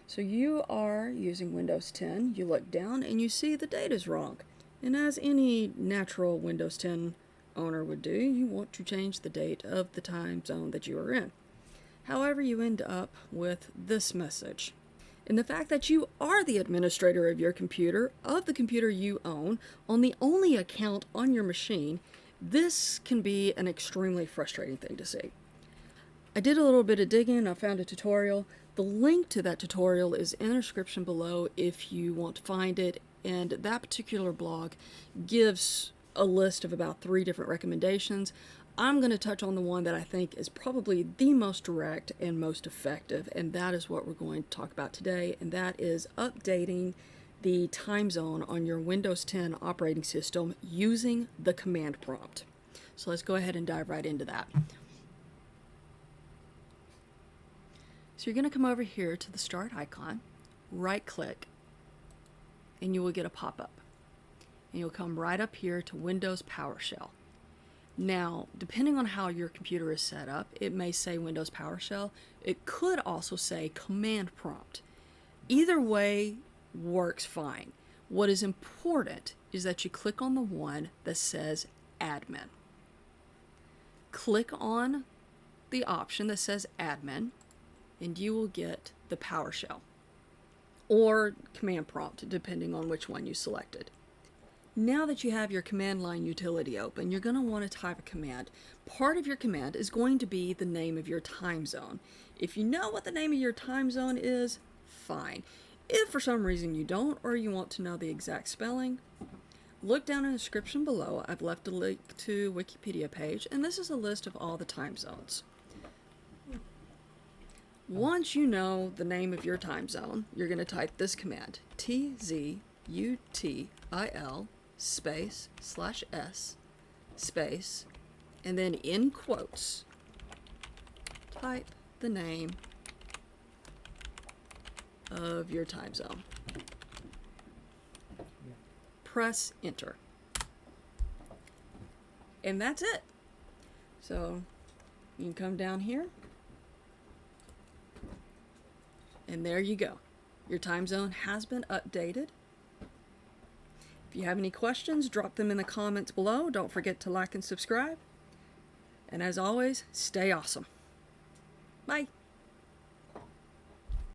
So you are using Windows 10, you look down and you see the date is wrong. And as any natural Windows 10 owner would do, you want to change the date of the time zone that you are in. However, you end up with this message. And the fact that you are the administrator of your computer, of the computer you own, on the only account on your machine, this can be an extremely frustrating thing to see. I did a little bit of digging, I found a tutorial. The link to that tutorial is in the description below if you want to find it, and that particular blog gives a list of about 3 different recommendations. I'm going to touch on the one that I think is probably the most direct and most effective, and that is what we're going to talk about today, and that is updating the time zone on your Windows 10 operating system using the command prompt. So let's go ahead and dive right into that. So you're going to come over here to the start icon, right click, and you will get a pop-up. And you'll come right up here to Windows PowerShell. Now, depending on how your computer is set up, it may say Windows PowerShell. It could also say Command Prompt. Either way works fine. What is important is that you click on the one that says Admin. Click on the option that says Admin, and you will get the PowerShell or Command Prompt, depending on which one you selected. Now that you have your command line utility open, you're going to want to type a command. Part of your command is going to be the name of your time zone. If you know what the name of your time zone is, fine. If for some reason you don't, or you want to know the exact spelling, look down in the description below. I've left a link to Wikipedia page, and this is a list of all the time zones. Once you know the name of your time zone, you're going to type this command, tzutil space /s space, and then in quotes, type the name of your time zone. Press enter. And that's it. So you can come down here. And there you go. Your time zone has been updated. If you have any questions, drop them in the comments below. Don't forget to like and subscribe. And as always, stay awesome. Bye.